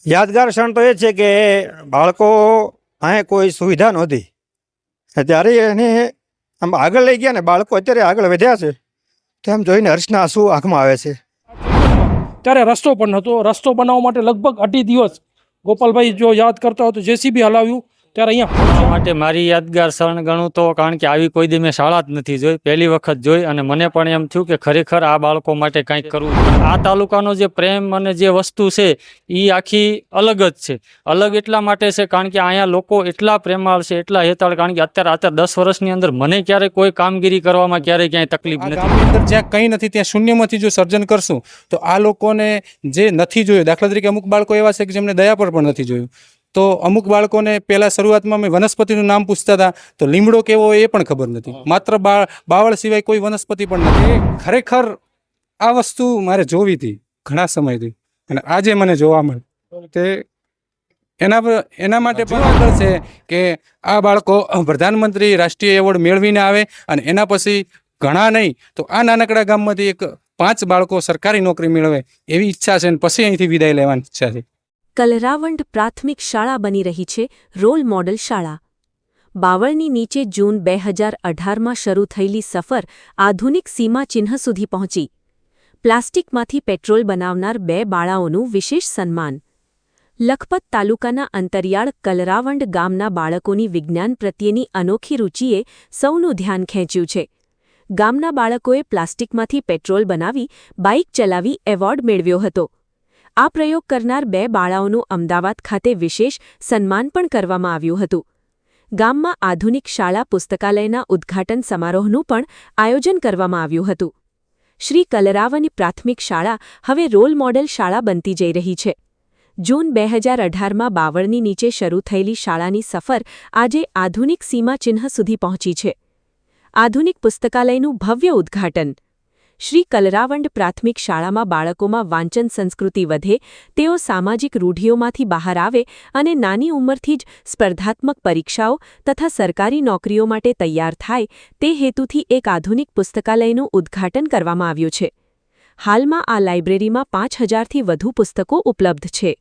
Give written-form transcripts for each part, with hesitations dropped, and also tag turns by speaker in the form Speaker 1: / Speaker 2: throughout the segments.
Speaker 1: યાદગાર ક્ષણ તો એ છે કે બાળકો અહીંયા કોઈ સુવિધા નહોતી, ત્યારે એને આમ આગળ લઈ ગયા ને બાળકો અત્યારે આગળ વધ્યા છે તો એમ જોઈને હર્ષના આંસુ આંખમાં આવે છે.
Speaker 2: ત્યારે રસ્તો પણ નહોતો. રસ્તો બનાવવા માટે લગભગ 2.5 દિવસ ગોપાલભાઈ જો યાદ કરતા હોય તો જેસીબી હલાવ્યું ત્યારે અહીંયા
Speaker 3: માટે મારી યાદગાર ક્ષણ ગણું તો કારણ કે આવી કોઈ દી મેં શાળા જ નથી જોઈ, પહેલી વખત જોઈ અને મને પણ એમ થયું કે ખરેખર આ બાળકો માટે કંઈક કરવું. આ તાલુકાનો જે પ્રેમ અને જે વસ્તુ છે એ આખી અલગ જ છે. અલગ એટલા માટે છે કારણ કે અહીંયા લોકો એટલા પ્રેમાળ છે, એટલા હેતાળ. કારણ કે અત્યારે 10 વર્ષની અંદર મને ક્યારેય કોઈ કામગીરી કરવામાં ક્યારેય ક્યાંય તકલીફ નથી.
Speaker 4: ગામની અંદર જ્યાં કંઈ નથી ત્યાં શૂન્યમાંથી જો સર્જન કરશું તો આ લોકોને જે નથી જોયું, દાખલા તરીકે અમુક બાળકો એવા છે કે જેમને દયા પર પણ નથી જોયું, તો અમુક બાળકોને પહેલાં શરૂઆતમાં મેં વનસ્પતિનું નામ પૂછતા હતા તો લીમડો કેવો એ પણ ખબર નથી. માત્ર બાવળ સિવાય કોઈ વનસ્પતિ પણ નથી. ખરેખર આ વસ્તુ મારે જોવી હતી ઘણા સમયથી અને આજે મને જોવા મળે તે એના માટે પણ આગળ છે કે આ બાળકો પ્રધાનમંત્રી રાષ્ટ્રીય એવોર્ડ મેળવીને આવે અને એના પછી ઘણા નહીં તો આ નાનકડા ગામમાંથી 5 બાળકો સરકારી નોકરી મેળવે એવી ઈચ્છા છે અને પછી અહીંથી વિદાય લેવાની ઈચ્છા છે.
Speaker 5: કલરાવંડ પ્રાથમિક શાળા બની રહી છે રોલ મોડલ શાળા. બાવળની નીચે જૂન 2018માં શરૂ થયેલી સફર આધુનિક સીમાચિહ્ન સુધી પહોંચી. પ્લાસ્ટિકમાંથી પેટ્રોલ બનાવનાર 2 બાળાઓનું વિશેષ સન્માન. લખપત તાલુકાના અંતરિયાળ કલરાવંડ ગામના બાળકોની વિજ્ઞાન પ્રત્યેની અનોખી રુચિએ સૌનું ધ્યાન ખેંચ્યું છે. ગામના બાળકોએ પ્લાસ્ટિકમાંથી પેટ્રોલ બનાવી બાઇક ચલાવી એવોર્ડ મેળવ્યો હતો. આ પ્રયોગ કરનાર 2 બાળાઓનું અમદાવાદ ખાતે વિશેષ સન્માન પણ કરવામાં આવ્યું હતું. ગામમાં આધુનિક શાળા પુસ્તકાલયના ઉદ્ઘાટન સમારોહનું પણ આયોજન કરવામાં આવ્યું હતું. શ્રી કલરાવની પ્રાથમિક શાળા હવે રોલ મોડેલ શાળા બનતી જઈ રહી છે. જૂન 2018માં બાવળની નીચે શરૂ થયેલી શાળાની સફર આજે આધુનિક સીમાચિહ્ન સુધી પહોંચી છે. આધુનિક પુસ્તકાલયનું ભવ્ય ઉદ્ઘાટન. શ્રી કલરાવંડ પ્રાથમિક શાળામાં બાળકોમાં વાંચન સંસ્કૃતિ વધે, તેઓ સામાજિક રૂઢિઓમાંથી બહાર આવે અને નાની ઉંમરથી જ સ્પર્ધાત્મક પરીક્ષાઓ તથા સરકારી નોકરીઓ માટે તૈયાર થાય તે હેતુથી એક આધુનિક પુસ્તકાલયનું ઉદ્ઘાટન કરવામાં આવ્યું છે. હાલમાં આ લાઇબ્રેરીમાં 5000થી વધુ પુસ્તકો ઉપલબ્ધ છે.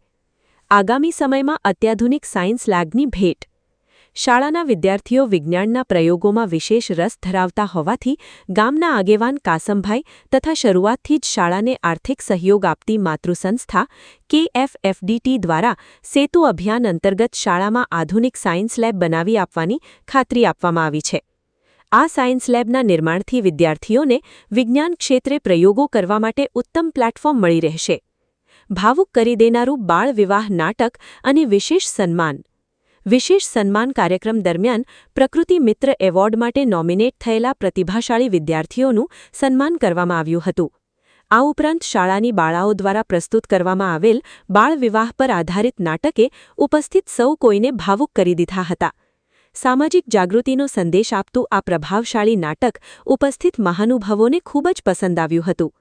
Speaker 5: આગામી સમયમાં અત્યાધુનિક સાયન્સ લેબની ભેટ. શાળાના વિદ્યાર્થીઓ વિજ્ઞાનના પ્રયોગોમાં વિશેષ રસ ધરાવતા હોવાથી ગામના આગેવાન કાસમભાઈ તથા શરૂઆતથી જ શાળાને આર્થિક સહયોગ આપતી માતૃસંસ્થા KFFDT દ્વારા સેતુ અભિયાન અંતર્ગત શાળામાં આધુનિક સાયન્સ લેબ બનાવી આપવાની ખાતરી આપવામાં આવી છે. આ સાયન્સ લેબના નિર્માણથી વિદ્યાર્થીઓને વિજ્ઞાન ક્ષેત્રે પ્રયોગો કરવા માટે ઉત્તમ પ્લેટફોર્મ મળી રહેશે. ભાવુક કરી દેનારું બાળ વિવાહ નાટક અને વિશેષ સન્માન. વિશેષ સન્માન કાર્યક્રમ દરમિયાન પ્રકૃતિ મિત્ર એવોર્ડ માટે નોમિનેટ થયેલા પ્રતિભાશાળી વિદ્યાર્થીઓનું સન્માન કરવામાં આવ્યું હતું. આ ઉપરાંત શાળાની બાળાઓ દ્વારા પ્રસ્તુત કરવામાં આવેલ બાળ વિવાહ પર આધારિત નાટકે ઉપસ્થિત સૌ કોઈને ભાવુક કરી દીધા હતા. સામાજિક જાગૃતિનો સંદેશ આપતું આ પ્રભાવશાળી નાટક ઉપસ્થિત મહાનુભાવોને ખૂબ જ પસંદ આવ્યું હતું.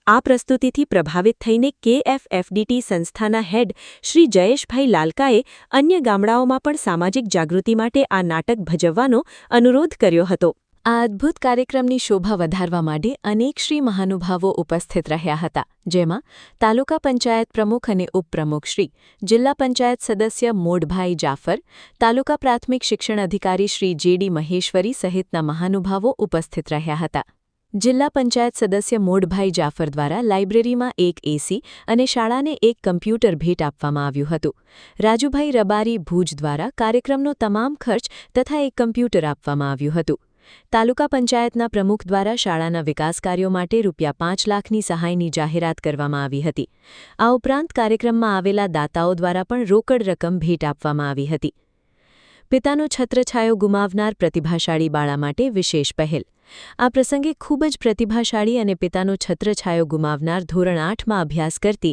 Speaker 5: આ પ્રસ્તુતિથી પ્રભાવિત થઈને KFFDT સંસ્થાના હેડ શ્રી જયેશભાઈ લાલકાએ અન્ય ગામડાઓમાં પણ સામાજિક જાગૃતિ માટે આ નાટક ભજવવાનો અનુરોધ કર્યો હતો. આ અદ્ભુત કાર્યક્રમની શોભા વધારવા માટે અનેક શ્રી મહાનુભાવો ઉપસ્થિત રહ્યા હતા, જેમાં તાલુકા પંચાયત પ્રમુખ અને ઉપપ્રમુખ શ્રી, જિલ્લા પંચાયત સદસ્ય મોડભાઈ જાફર, તાલુકા પ્રાથમિક શિક્ષણ અધિકારી શ્રી JD મહેશ્વરી સહિતના મહાનુભાવો ઉપસ્થિત રહ્યા હતા. જિલ્લા પંચાયત સદસ્ય મોડભાઈ જાફર દ્વારા લાઇબ્રેરીમાં એક AC અને શાળાને એક કમ્પ્યુટર ભેટ આપવામાં આવ્યું હતું. રાજુભાઈ રબારી ભુજ દ્વારા કાર્યક્રમનો તમામ ખર્ચ તથા એક કમ્પ્યુટર આપવામાં આવ્યું હતું. તાલુકા પંચાયતના પ્રમુખ દ્વારા શાળાના વિકાસ કાર્યો માટે ₹5 લાખની સહાયની જાહેરાત કરવામાં આવી હતી. આ ઉપરાંત કાર્યક્રમમાં આવેલા દાતાઓ દ્વારા પણ રોકડ રકમ ભેટ આપવામાં આવી હતી. પિતાનો છત્રછાયો ગુમાવનાર પ્રતિભાશાળી બાળા માટે વિશેષ પહેલ. આ પ્રસંગે ખૂબ જ પ્રતિભાશાળી અને પિતાનો છત્રછાયો ગુમાવનાર ધોરણ 8માં અભ્યાસ કરતી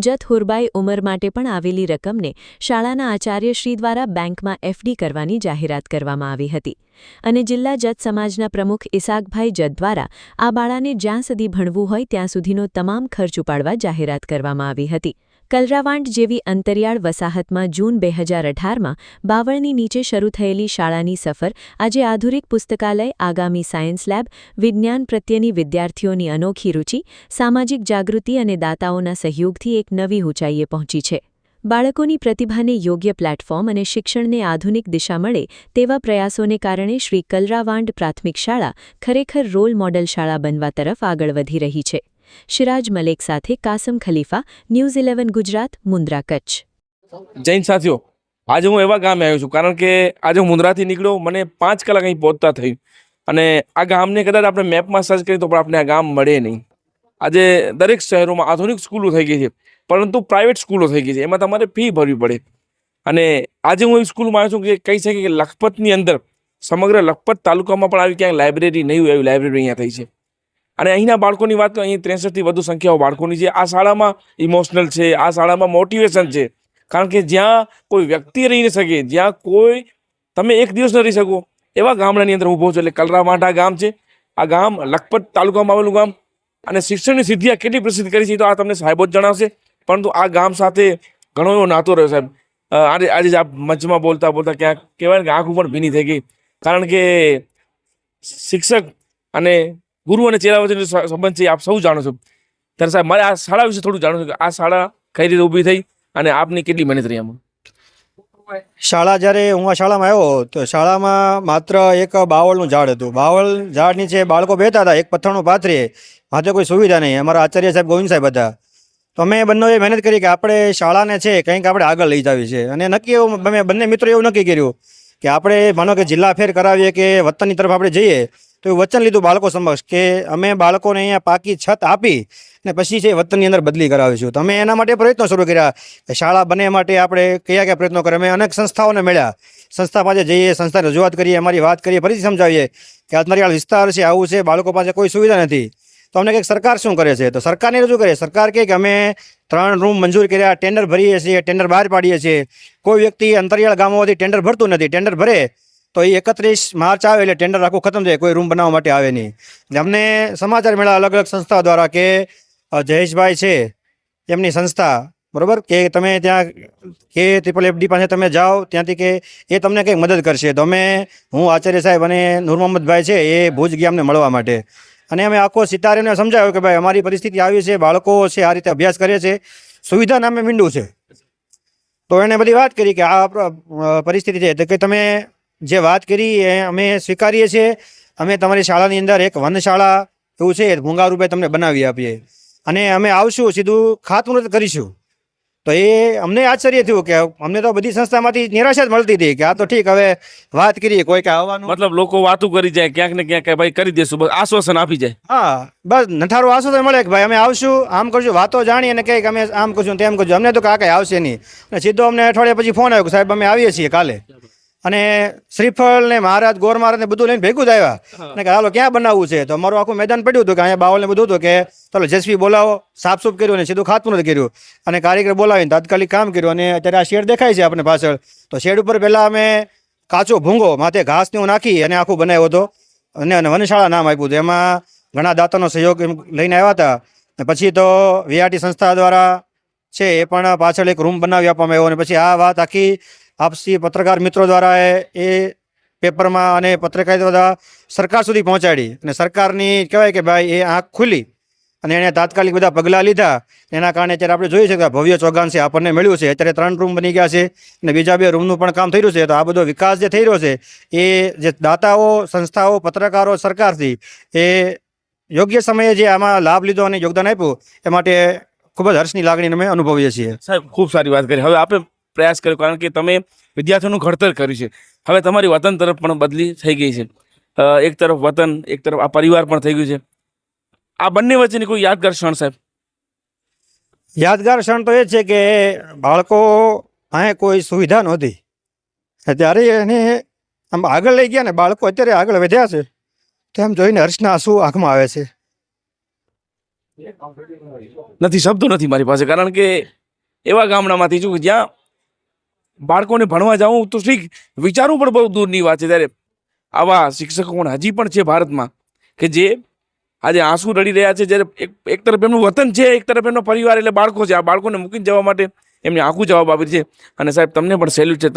Speaker 5: જત હુરબાઈ ઉમર માટે પણ આવેલી રકમને શાળાના આચાર્યશ્રી દ્વારા બેંકમાં FD કરવાની જાહેરાત કરવામાં આવી હતી. અને જિલ્લા જત સમાજના પ્રમુખ ઇસાકભાઈ જત દ્વારા આ બાળાને જ્યાં સુધી ભણવું હોય ત્યાં સુધીનો તમામ ખર્ચ ઉપાડવા જાહેરાત કરવામાં આવી હતી. કલરાવાંડ જેવી અંતરિયાળ વસાહતમાં જૂન 2018માં બાવળની નીચે શરૂ થયેલી શાળાની સફર આજે આધુનિક પુસ્તકાલય, આગામી સાયન્સ લેબ, વિજ્ઞાન પ્રત્યેની વિદ્યાર્થીઓની અનોખી રુચિ, સામાજિક જાગૃતિ અને દાતાઓના સહયોગથી એક નવી ઊંચાઈએ પહોંચી છે. બાળકોની પ્રતિભાને યોગ્ય પ્લેટફોર્મ અને શિક્ષણને આધુનિક દિશા મળે તેવા પ્રયાસોને કારણે શ્રી કલરાવાંડ પ્રાથમિક શાળા ખરેખર રોલ મોડલ શાળા બનવા તરફ આગળ વધી રહી છે. શિરાજ મલેક સાથે કાસમ ખલીફા, ન્યૂઝ 11 ગુજરાત, મુન્દ્રા, કચ્છ.
Speaker 6: જૈન સાથીઓ, આજે હું એવા ગામે આવ્યો છું કારણ કે આજે હું મુન્દ્રાથી નીકળ્યો, મને 5 કલાક અહીં પહોંચતા થયું અને આ ગામને કદાચ આપણે મેપમાં સર્ચ કરીએ તો પણ આપણે આ ગામ મળે નહીં. આજે દરેક શહેરોમાં આધુનિક સ્કૂલો થઈ ગઈ છે, પરંતુ પ્રાઇવેટ સ્કૂલો થઈ ગઈ છે, એમાં તમારે ફી ભરવી પડે. અને આજે હું એવી સ્કૂલમાં આવ્યો છું કે કહી શકીએ કે લખપતની અંદર, સમગ્ર લખપત તાલુકામાં પણ આવી ક્યાંય લાઇબ્રેરી નહીં હોય એવી લાઇબ્રેરી અહીંયા થઈ છે. અને અહીંના બાળકોની વાત તો અહીં 63થી વધુ સંખ્યાઓ બાળકોની છે. આ શાળામાં ઇમોશનલ છે, આ શાળામાં મોટિવેશન છે, કારણ કે જ્યાં કોઈ વ્યક્તિ રહી ન શકે, જ્યાં કોઈ તમે એક દિવસ ન રહી શકો એવા ગામડાની અંદર ઊભો છું. એટલે કલરાવાંડ આ ગામ છે. આ ગામ લખપત તાલુકામાં આવેલું ગામ અને શિક્ષણની સિદ્ધિ આ કેટલી પ્રસિદ્ધ કરી છે તો આ તમને સાહેબો જ જણાવશે. પરંતુ આ ગામ સાથે ઘણો એવો નાતો રહ્યો સાહેબ. આજે જ આપ મંચમાં બોલતા બોલતા ક્યાંક કહેવાય ને કે આંખ ઉપર ભીની થઈ ગઈ, કારણ કે શિક્ષક અને ગુરુ અને ચેલા વચ્ચેનો સંબંધ છે આપ સૌ જાણો છો. ત્યારે સાહેબ મારે આ શાળા વિશે થોડું જાણવું છે કે આ શાળા કઈ રીતે ઊભી થઈ અને આપની કેટલી મહેનત રહી આમાં?
Speaker 1: શાળા જ્યારે હું આ શાળામાં આવ્યો તો શાળામાં માત્ર એક બાવળનું ઝાડ હતું. બાવળ ઝાડ નીચે બાળકો બેઠા હતા, એક પથ્થરનું પાથરીએ, માથે કોઈ સુવિધા નહીં. અમારા આચાર્ય સાહેબ ગોવિંદ સાહેબ હતા. તો અમે બંનેએ મહેનત કરી કે આપણે શાળાને છે કંઈક આપણે આગળ લઈ જવી છે. અને નક્કી એવું અમે બંને મિત્રો એવું નક્કી કર્યું કે આપણે માનો કે જિલ્લા ફેર કરાવીએ કે વતનની તરફ આપણે જઈએ તો એવું વચન લીધું બાળકો સમક્ષ કે અમે બાળકોને અહીંયા પાકી છત આપી અને પછી છે વતનની અંદર બદલી કરાવીશું. તો અમે એના માટે પ્રયત્નો શરૂ કર્યા કે શાળા બને માટે આપણે કયા પ્રયત્નો કર્યા. અમે અનેક સંસ્થાઓને મળ્યા, સંસ્થા પાસે જઈએ, સંસ્થાને રજૂઆત કરીએ, અમારી વાત કરીએ, ફરીથી સમજાવીએ કે આ નરિયાળ વિસ્તાર છે, આવું છે, બાળકો પાસે કોઈ સુવિધા નથી. તો અમને કંઈક સરકાર શું કરે છે, તો સરકારને રજૂ કરીએ. સરકાર કહે કે અમે 3 રૂમ મંજૂર કર્યા, ટેન્ડર ભરીએ છીએ, ટેન્ડર બહાર પાડીએ છીએ. કોઈ વ્યક્તિ અંતરિયાળ ગામોમાંથી ટેન્ડર ભરતું નથી. ટેન્ડર ભરે તો એ 31 માર્ચ આવે એટલે ટેન્ડર આખું ખતમ થાય, કોઈ રૂમ બનાવવા માટે આવે નહીં. એટલે અમને સમાચાર મળ્યા અલગ અલગ સંસ્થા દ્વારા કે જયેશભાઈ છે એમની સંસ્થા, બરાબર, કે તમે ત્યાં કે FFFD પાસે તમે જાઓ, ત્યાંથી કે એ તમને કંઈક મદદ કરશે. તો હું આચાર્ય સાહેબ અને નૂર મોહમ્મદભાઈ છે એ ભુજ ગયા અમને મળવા માટે. અને અમે આખો સિતારેને સમજાવ્યો કે ભાઈ અમારી પરિસ્થિતિ આવી છે, બાળકો છે આ રીતે અભ્યાસ કરે છે, સુવિધા નામે મીંડું છે. તો એણે બધી વાત કરી કે આ પરિસ્થિતિ છે, તો કે તમે જે વાત કરી એ અમે સ્વીકારીએ છીએ. અમે તમારી શાળાની અંદર એક વનશાળા એવું છે ભૂંગા રૂપે તમને બનાવી આપીએ અને અમે આવશું, સીધું ખાતમુહૂર્ત કરીશું. તો એ અમને આશ્ચર્ય થયું કે અમને તો બધી સંસ્થામાંથી નિરાશા જ મળતી હતી કે આ તો ઠીક, હવે વાત કરીએ કોઈ કે આવવાનું,
Speaker 6: મતલબ લોકો વાતું કરી જાય ક્યાંક ને ક્યાંક કે ભાઈ કરી દેશું, બસ આશ્વાસન આપી જાય.
Speaker 1: હા બસ નઠારું આશ્વાસન મળે કે ભાઈ અમે આવશું, આમ કરશું, વાતો જાણી અને કહે કે અમે આમ કરશું તેમ કરશું. અમને તો કાંઈ આવશે નહીં. અને સીધો અમને અઠવાડિયા પછી ફોન આવ્યો કે સાહેબ અમે આવીએ છીએ કાલે. અને શ્રીફળ ને મહારાજ, ગોર મહારાજ ને બધું લઈને ભેગું જ આવ્યા અને કે હાલો ક્યાં બનાવવું છે. તો અમારું આખું મેદાન પડ્યું હતું કે અહીંયા બાવળ ને બધું હતું કે ચાલો જેસપી બોલાવો, સાફસૂફ કર્યું અને સીધું ખાતમુહૂર્ત કર્યું અને કારીગર બોલાવીને તાત્કાલિક કામ કર્યું. અને અત્યારે આ શેડ દેખાય છે આપણે પાછળ, તો શેડ ઉપર પહેલાં અમે કાચો ભૂંગો માથે ઘાસ ને એવું નાખી અને આખું બનાવ્યો હતો અને વનશાળા નામ આપ્યું હતું. એમાં ઘણા દાતાનો સહયોગ લઈને આવ્યા હતા. પછી તો VRT સંસ્થા દ્વારા છે એ પણ પાછળ એક રૂમ બનાવી આપવામાં આવ્યો. અને પછી આ વાત આખી આપસી પત્રકાર મિત્રો દ્વારા એ પેપરમાં અને પત્રકારિતા દ્વારા સરકાર સુધી પહોંચાડી અને સરકારની કહેવાય કે ભાઈ એ આંખ ખુલી અને એણે તાત્કાલિક બધા પગલાં લીધા. એના કારણે અત્યારે આપણે જોઈએ છીએ કે ભવ્ય ચોગાન છે આપણને મળ્યું છે. અત્યારે 3 રૂમ બની ગયા છે અને બીજા 2 રૂમનું પણ કામ થઈ રહ્યું છે. તો આ બધો વિકાસ જે થઈ રહ્યો છે એ જે દાતાઓ, સંસ્થાઓ, પત્રકારો, સરકારથી એ યોગ્ય સમયે જે આમાં લાભ લીધો અને યોગદાન આપ્યું એ માટે ખૂબ જ હર્ષની લાગણી અમે અનુભવીએ છીએ.
Speaker 6: સાહેબ ખૂબ સારી વાત કરી. હવે આપણે પ્રયાસ કર્યો કારણ કે તમે વિદ્યાર્થીઓનું ઘડતર કર્યું છે. હવે તમારી વતન તરફ પણ બદલી થઈ ગઈ છે. એક તરફ વતન, એક તરફ આ પરિવાર પણ થઈ ગયું છે. આ બંને વચ્ચેની કોઈ યાદગાર ક્ષણ સાહેબ?
Speaker 1: યાદગાર ક્ષણ તો એ છે કે બાળકો અહીંયા કોઈ સુવિધા નહોતી, ત્યારે એને આમ આગળ લઈ ગયા ને બાળકો અત્યારે આગળ વધ્યા છે તેમ જોઈને હર્ષના આંસુ આંખમાં આવે છે.
Speaker 6: નથી, શબ્દો નથી મારી પાસે, કારણ કે એવા ગામડામાંથી છું જ્યાં બાળકોને ભણવા જાઉં તો ઠીક, વિચારવું પણ બહુ દૂરની વાત છે. ત્યારે આવા શિક્ષકો પણ હજી પણ છે ભારતમાં કે જે આજે આંસુ રડી રહ્યા છે. જ્યારે એક તરફ એમનું વતન છે, એક તરફ એમનો પરિવાર એટલે બાળકો છે. આ બાળકોને મૂકીને જવા માટે એમને આખું જવાબ આપી છે. અને સાહેબ તમને પણ સેલ્યુટ છે,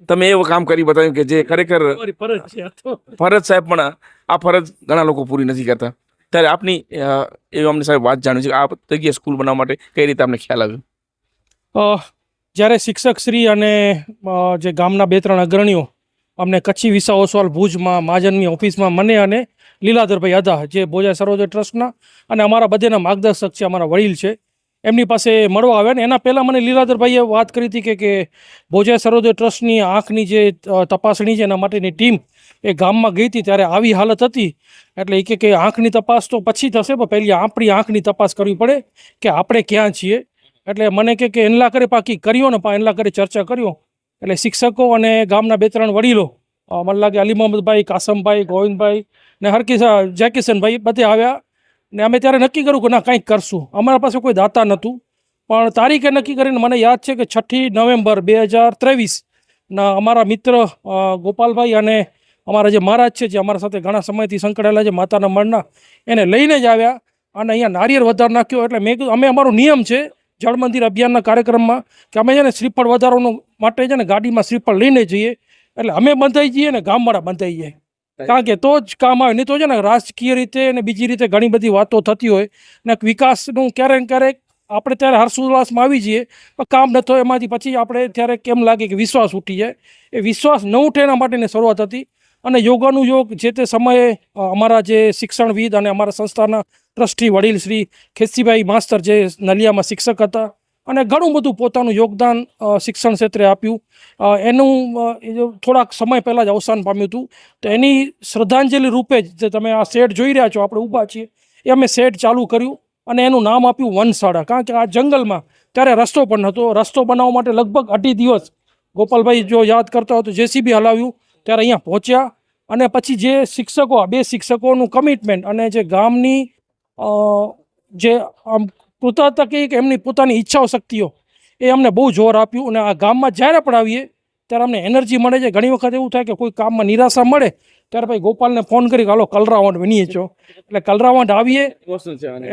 Speaker 6: તમે એવું કામ કરી બતાવ્યું કે જે ખરેખર ફરજ સાહેબ, પણ આ ફરજ ઘણા લોકો પૂરી નથી કરતા. ત્યારે આપની એવી અમને સાહેબ વાત જાણવી છે કે આ જગ્યાએ સ્કૂલ બનાવવા માટે કઈ રીતે આપણે ખ્યાલ આવ્યો?
Speaker 2: જ્યારે શિક્ષકશ્રી અને જે ગામના 2-3 અગ્રણીઓ અમને કચ્છી વિસા ઓસવાલ ભુજમાં મહાજનની ઓફિસમાં મને અને લીલાધરભાઈ અદા જે બોજા સર્વોદય ટ્રસ્ટના અને અમારા બધેના માર્ગદર્શક છે, અમારા વડીલ છે, એમની પાસે મળવા આવ્યા. ને એના પહેલાં મને લીલાધરભાઈએ વાત કરી હતી કે બોજા સર્વોદય ટ્રસ્ટની આંખની જે તપાસણી છે એના માટેની ટીમ એ ગામમાં ગઈ હતી ત્યારે આવી હાલત હતી. એટલે એ કે આંખની તપાસ તો પછી થશે, પણ પહેલી આપણી આંખની તપાસ કરવી પડે કે આપણે ક્યાં છીએ. એટલે મને કે એનલા કરે પાકી કર્યો ને એનલા કરે ચર્ચા કર્યો. એટલે શિક્ષકો અને ગામના 2-3 વડીલો મને લાગે અલી મોહમ્મદભાઈ, કાસમભાઈ, ગોવિંદભાઈ ને જયકિશનભાઈ બધે આવ્યા. ને અમે ત્યારે નક્કી કર્યું કે ના કંઈક કરશું. અમારા પાસે કોઈ દાતા નહોતું, પણ તારીખે નક્કી કરીને મને યાદ છે કે 6 નવેમ્બર 2023ના અમારા મિત્ર ગોપાલભાઈ અને અમારા જે મહારાજ છે, જે અમારા સાથે ઘણા સમયથી સંકળાયેલા છે માતાના મળના, એને લઈને જ આવ્યા અને અહીંયા નારિયેળ વધાર નાખ્યો. એટલે મેં કીધું અમે અમારો નિયમ છે જળ મંદિર અભિયાનના કાર્યક્રમમાં કે અમે છે ને શ્રીફળ વધારવાનું માટે છે ને ગાડીમાં શ્રીફળ લઈને જઈએ. એટલે અમે બંધાઈ જઈએ ને ગામવાળા બંધાઈ જાય, કારણ કે તો જ કામ આવે. નહીં તો છે ને રાજકીય રીતે અને બીજી રીતે ઘણી બધી વાતો થતી હોય ને વિકાસનું ક્યારેક ને ક્યારેક આપણે ત્યારે હર્ષોલ્લાસમાં આવી જઈએ, પણ કામ ન થાય એમાંથી પછી આપણે ત્યારે કેમ લાગે કે વિશ્વાસ ઉઠી જાય. એ વિશ્વાસ ન ઉઠે એના માટેની શરૂઆત હતી. અને યોગાનુયોગ જે તે સમયે અમારા જે શિક્ષણવિદ અને અમારા સંસ્થાના ટ્રસ્ટી વડીલ શ્રી ખેસીભાઈ માસ્તર જે નલિયામાં શિક્ષક હતા અને ઘણું બધું પોતાનું યોગદાન શિક્ષણ ક્ષેત્રે આપ્યું. એનું થોડાક સમય પહેલાં જ અવસાન પામ્યું હતું. તો એની શ્રદ્ધાંજલિ રૂપે જ જે તમે આ શેડ જોઈ રહ્યા છો, આપણે ઊભા છીએ, એ અમે શેડ ચાલુ કર્યું અને એનું નામ આપ્યું વનશાળા. કારણ કે આ જંગલમાં ત્યારે રસ્તો પણ નહોતો. રસ્તો બનાવવા માટે લગભગ 2.5 દિવસ ગોપાલભાઈ જો યાદ કરતા હોય તો જેસીબી હલાવ્યું ત્યારે અહીંયા પહોંચ્યા. અને પછી જે શિક્ષકો, આ 2 શિક્ષકોનું કમિટમેન્ટ અને જે ગામની જે કૃતજ્ઞતા કે એમની પોતાની ઈચ્છાઓ શક્તિઓ, એ અમને બહુ જોર આપ્યું. અને આ ગામમાં જ્યારે પણ આવીએ ત્યારે અમને એનર્જી મળે છે. ઘણી વખત એવું થાય કે કોઈ કામમાં નિરાશા મળે ત્યારે ભાઈ ગોપાલને ફોન કરી હાલો કલરાવંડ બનીએ છો, એટલે કલરાવંડ આવીએ.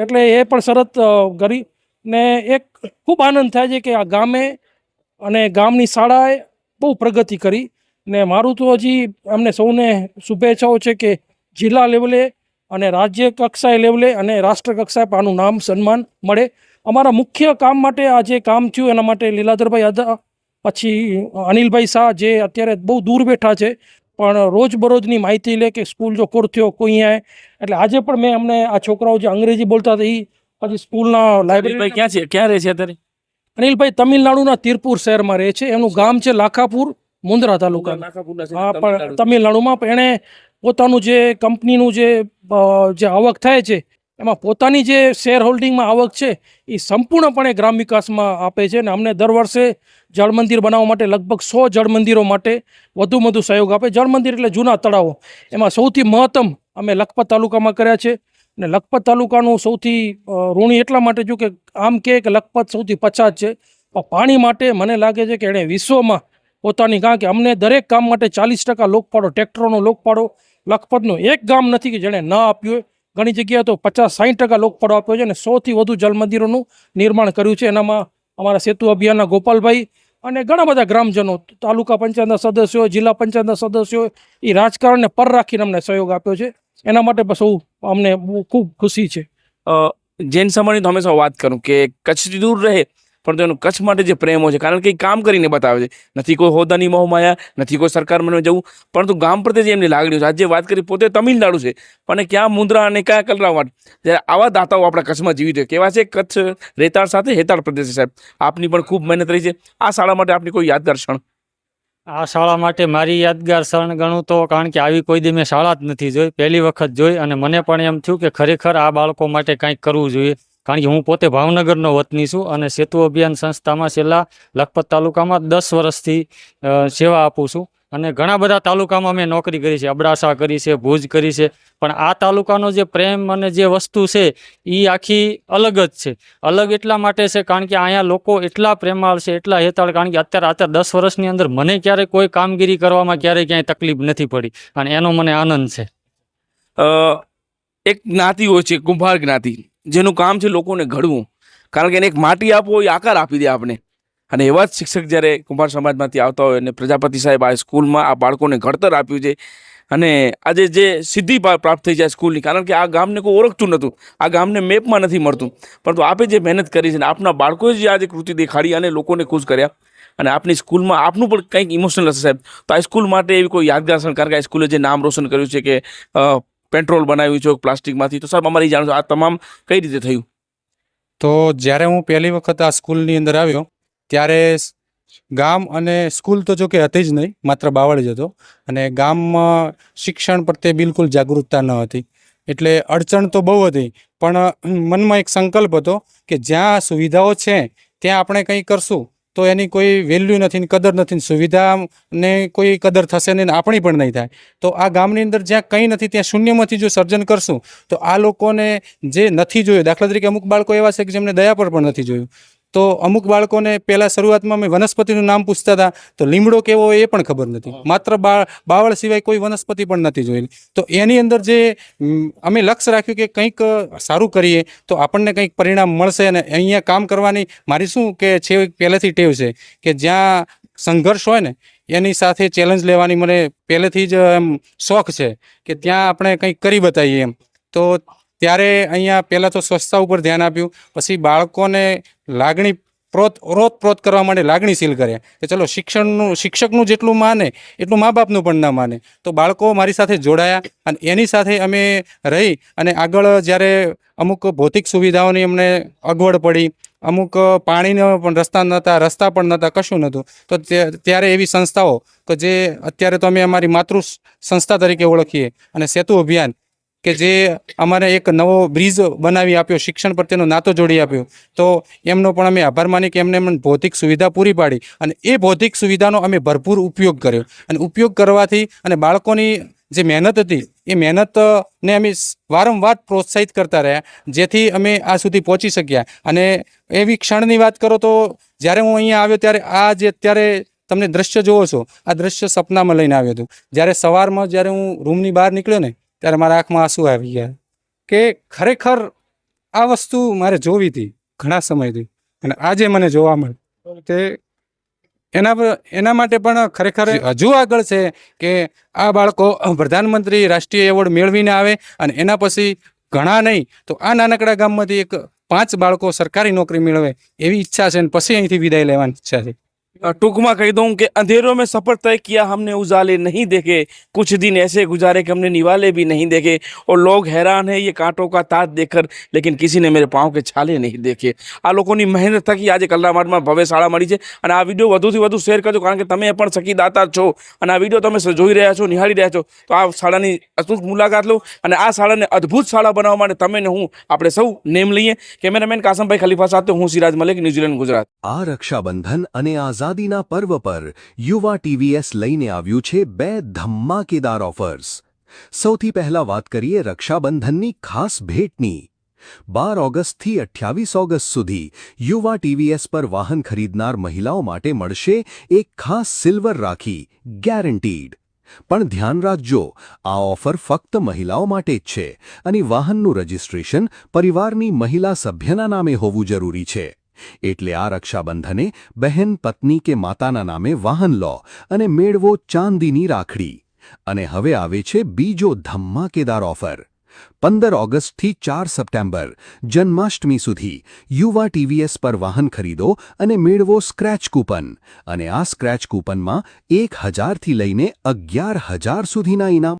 Speaker 2: એટલે એ પણ શરત કરી ને એક ખૂબ આનંદ થાય છે કે આ ગામે અને ગામની શાળાએ બહુ પ્રગતિ કરી. ને મારું તો હજી અમને સૌને શુભેચ્છાઓ છે કે જિલ્લા લેવલે અને રાજ્ય કક્ષાએ લેવલે અને રાષ્ટ્ર કક્ષાએ પણ આનું નામ સન્માન મળે. અમારા મુખ્ય કામ માટે આ જે કામ થયું એના માટે લીલાધરભાઈ અદા, પછી અનિલભાઈ શાહ જે અત્યારે બહુ દૂર બેઠા છે પણ રોજબરોજની માહિતી લે કે સ્કૂલ જો કોર થયો કોઈ અહીંયા. એટલે આજે પણ મેં અમને આ છોકરાઓ જે અંગ્રેજી બોલતા હતા એ પછી સ્કૂલના લાઇબ્રેરી
Speaker 6: ક્યાં રહે છે અત્યારે?
Speaker 2: અનિલભાઈ તમિલનાડુના તિરુપુર શહેરમાં રહે છે. એનું ગામ છે લાખાપુર, મુન્દ્રા તાલુકા. હા, પણ તમિલનાડુમાં પણ એણે પોતાનું જે કંપનીનું જે આવક થાય છે એમાં પોતાની જે શેર હોલ્ડિંગમાં આવક છે એ સંપૂર્ણપણે ગ્રામ વિકાસમાં આપે છે. અને અમને દર વર્ષે જળ મંદિર બનાવવા માટે લગભગ 100 જળ મંદિરો માટે વધુમાં વધુ સહયોગ આપે. જળ મંદિર એટલે જૂના તળાવો. એમાં સૌથી મહત્તમ અમે લખપત તાલુકામાં કર્યા છે. અને લખપત તાલુકાનું સૌથી ઋણી એટલા માટે છું કે આમ કે લખપત સૌથી પછાત છે, પણ પાણી માટે મને લાગે છે કે એણે વિશ્વમાં પોતાની, કારણ કે અમને દરેક કામ માટે 40% લોકફાળો, ટ્રેક્ટરોનો લોકફાળો લખપતનું એક ગામ નથી કે જેણે ન આપ્યું હોય. ઘણી જગ્યાએ તો 50-60% લોકફાળો આપ્યો છે અને 100થી વધુ જળ મંદિરોનું નિર્માણ કર્યું છે. એનામાં અમારા સેતુ અભિયાનના ગોપાલભાઈ અને ઘણા બધા ગ્રામજનો, તાલુકા પંચાયતના સદસ્યો, જિલ્લા પંચાયતના સદસ્યો, એ રાજકારણને પર રાખીને અમને સહયોગ આપ્યો છે. એના માટે સૌ અમને ખૂબ ખુશી છે.
Speaker 6: જૈન સમાજની તો હંમેશા વાત કરું કે કચ્છથી દૂર રહે પરંતુ એનું કચ્છ માટે જે પ્રેમ હોય છે, કારણ કે એ કામ કરીને બતાવે છે. નથી કોઈ હોદ્દાની મોહમાયા, નથી કોઈ સરકારમાં જવું, પરંતુ ગામ પ્રત્યે જે એમની લાગણીઓ છે. આજે વાત કરી પોતે તમિલનાડુ છે પણ ક્યાં મુન્દ્રા અને ક્યાં કલરાવાડ, જ્યારે આવા દાતાઓ આપણા કચ્છમાં જીવિત હોય. કેવા છે કચ્છ રેતાળ સાથે હેતાળ પ્રદેશ છે. સાહેબ, આપની પણ ખૂબ મહેનત રહી છે. આ શાળા માટે આપની કોઈ યાદગાર ક્ષણ?
Speaker 3: આ શાળા માટે મારી યાદગાર ક્ષણ ગણું તો, કારણ કે આવી કોઈ દી મેં શાળા જ નથી જોઈ, પહેલી વખત જોઈ. અને મને પણ એમ થયું કે ખરેખર આ બાળકો માટે કંઈક કરવું જોઈએ. કારણ કે હું પોતે ભાવનગરનો વતની છું અને સેતુ અભિયાન સંસ્થામાં છેલ્લા લખપત તાલુકામાં 10 વર્ષથી સેવા આપું છું. અને ઘણા બધા તાલુકામાં મેં નોકરી કરી છે, અબડાસા કરી છે, ભુજ કરી છે. પણ આ તાલુકાનો જે પ્રેમ અને જે વસ્તુ છે એ આખી અલગ જ છે. અલગ એટલા માટે છે કારણ કે અહીંયા લોકો એટલા પ્રેમાળ છે, એટલા હેતાળ. કારણ કે અત્યારે 10 વર્ષની અંદર મને ક્યારેય કોઈ કામગીરી કરવામાં ક્યાંય તકલીફ નથી પડી અને એનો મને આનંદ છે.
Speaker 6: એક જ્ઞાતિ હોય છે, કુંભાર જ્ઞાતિ, જેનું કામ છે લોકોને ઘડવું. કારણ કે એને એક માટી આપવો, એ આકાર આપી દે આપણે. અને એવા જ શિક્ષક જ્યારે કુંભાર સમાજમાંથી આવતા હોય અને પ્રજાપતિ સાહેબ આ સ્કૂલમાં આ બાળકોને ઘડતર આપ્યું છે અને આજે જે સિદ્ધિ પ્રાપ્ત થઈ જાય સ્કૂલની, કારણ કે આ ગામને કોઈ ઓળખતું નહોતું, આ ગામને મેપમાં નથી મળતું, પરંતુ આપે જે મહેનત કરી છે ને આપના બાળકોએ જે આજે કૃતિ દેખાડી અને લોકોને ખુશ કર્યા, અને આપની સ્કૂલમાં આપનું પણ કંઈક ઇમોશનલ હશે સાહેબ, તો આ સ્કૂલ માટે એવી કોઈ યાદગાર ક્ષણ, કારણ કે આ સ્કૂલે જે નામ રોશન કર્યું છે કે પેટ્રોલ બનાવ્યું છે પ્લાસ્ટિકમાંથી, તો સાહેબ અમારે એ જાણો આ તમામ કઈ રીતે થયું?
Speaker 4: તો જ્યારે હું પહેલી વખત આ સ્કૂલની અંદર આવ્યો ત્યારે ગામ અને સ્કૂલ તો જો કે હતી જ નહીં, માત્ર બાવળ જ હતો, અને ગામમાં શિક્ષણ પ્રત્યે બિલકુલ જાગૃતતા ન હતી. એટલે અડચણ તો બહુ હતી, પણ મનમાં એક સંકલ્પ હતો કે જ્યાં સુવિધાઓ છે ત્યાં આપણે કંઈ કરશું તો એની કોઈ વેલ્યુ નથી ને કદર નથી ને સુવિધાને કોઈ કદર થશે નહીં ને આપણી પણ નહીં થાય. તો આ ગામની અંદર જ્યાં કંઈ નથી ત્યાં શૂન્યમાંથી જો સર્જન કરશું તો આ લોકોને જે નથી જોયું, દાખલા તરીકે અમુક બાળકો એવા છે કે જેમને દયા પર પણ નથી જોયું, તો અમુક બાળકોને પહેલાં શરૂઆતમાં અમે વનસ્પતિનું નામ પૂછતા હતા તો લીમડો કેવો હોય એ પણ ખબર નથી, માત્ર બાવળ સિવાય કોઈ વનસ્પતિ પણ નથી જોયેલી. તો એની અંદર જે અમે લક્ષ્ય રાખ્યું કે કંઈક સારું કરીએ તો આપણને કંઈક પરિણામ મળશે. અને અહીંયા કામ કરવાની મારી શું કે છે પહેલેથી ટેવ છે કે જ્યાં સંઘર્ષ હોય ને એની સાથે ચેલેન્જ લેવાની મને પહેલેથી જ એમ શોખ છે કે ત્યાં આપણે કંઈક કરી બતાવીએ એમ. તો ત્યારે અહીંયા પહેલાં તો સ્વચ્છતા ઉપર ધ્યાન આપ્યું, પછી બાળકોને લાગણી ઓતપ્રોત કરવા માટે લાગણીશીલ કર્યા કે ચલો શિક્ષકનું જેટલું માને એટલું મા બાપનું પણ ના માને. તો બાળકો મારી સાથે જોડાયા અને એની સાથે અમે રહી અને આગળ જ્યારે અમુક ભૌતિક સુવિધાઓની અમને અગવડ પડી, અમુક પાણીનો પણ રસ્તા પણ નહોતા, કશું નહોતું, તો ત્યારે એવી સંસ્થાઓ કે જે અત્યારે તો અમે અમારી માતૃ સંસ્થા તરીકે ઓળખીએ, અને સેતુ અભિયાન કે જે અમારે એક નવો બ્રિજ બનાવી આપ્યો, શિક્ષણ પ્રત્યેનો નાતો જોડી આપ્યો, તો એમનો પણ અમે આભાર માની કે એમને ભૌતિક સુવિધા પૂરી પાડી અને એ ભૌતિક સુવિધાનો અમે ભરપૂર ઉપયોગ કર્યો. અને ઉપયોગ કરવાથી અને બાળકોની જે મહેનત હતી એ મહેનતને અમે વારંવાર પ્રોત્સાહિત કરતા રહ્યા, જેથી અમે આ સુધી પહોંચી શક્યા. અને એવી ક્ષણની વાત કરો તો જ્યારે હું અહીંયા આવ્યો ત્યારે આ જે અત્યારે તમને દ્રશ્ય જોવો છો આ દ્રશ્ય સપનામાં લઈને આવ્યો હતું. જ્યારે સવારમાં જ્યારે હું રૂમની બહાર નીકળ્યો ને ત્યારે મારા આંખમાં આંસુ આવી ગયા કે ખરેખર આ વસ્તુ મારે જોવી હતી ઘણા સમયથી અને આજે મને જોવા મળે. તે એના માટે પણ ખરેખર હજુ આગળ છે કે આ બાળકો પ્રધાનમંત્રી રાષ્ટ્રીય એવોર્ડ મેળવીને આવે અને એના પછી ઘણા નહીં તો આ નાનકડા ગામમાંથી 5 બાળકો સરકારી નોકરી મેળવે એવી ઈચ્છા છે અને પછી અહીંથી વિદાય લેવાની ઈચ્છા છે.
Speaker 6: टूंक कह दूं कि अंधेरों में सफर तय किया हमने, उजाले नहीं देखे, कुछ दिन ऐसे गुजारे कि हमने निवाले भी नहीं देखे, और लोग हैरान है ये कांटों का ताज देखकर, लेकिन किसी ने मेरे पाँव के छाले नहीं देखे. आ लोगों की मહેનત થકી આજે કલ્લામાટમાં ભવ્ય શાળા મળી છે. અને આ વિડીયો વધુથી વધુ શેર કરજો, કારણ કે તમે પણ સખીદાતા છો અને આ વિડીયો તમે જોઈ રહ્યા છો, નિહાળી રહ્યા છો, તો આ શાળાની અચૂક મુલાકાત લો અને આ શાળાને અદ્ભુત શાળા બનાવવા માટે તમે ને હું આપણે સૌ નેમ લઈએ. કેમેરામેન કાસમભાઈ ખલીફા સાથે હું સિરાજ મલિક, ન્યૂઝીલેન્ડ, ગુજરાત.
Speaker 7: આ રક્ષાબંધન અને આઝાદીના પર્વ પર યુવા ટીવીએસ લઈને આવ્યું છે 2 ધમાકેદાર ઓફર્સ. સૌથી પહેલા વાત કરીએ રક્ષાબંધનની ખાસ ભેટની. 12 ઓગસ્ટથી 28 ઓગસ્ટ સુધી યુવા ટીવીએસ પર વાહન ખરીદનાર મહિલાઓ માટે મળશે એક ખાસ સિલ્વર રાખી, ગેરંટીડ. પણ ધ્યાન રાખજો, આ ઓફર ફક્ત મહિલાઓ માટે જ છે અને વાહનનું રજિસ્ટ્રેશન પરિવારની મહિલા સભ્યના નામે હોવું જરૂરી છે. એટલે આ રક્ષાબંધને બહેન, પત્ની કે માતાના નામે વાહન લો અને મેળવો ચાંદીની રાખડી. અને હવે આવે છે બીજો ધમાકેદાર ઓફર. 15 ઓગસ્ટથી 4 સપ્ટેમ્બર જન્માષ્ટમી સુધી યુવા ટીવીએસ પર વાહન ખરીદો અને મેળવો સ્ક્રેચ કૂપન. અને આ સ્ક્રેચ કૂપનમાં 1000થી લઈને 11000 સુધીના ઇનામ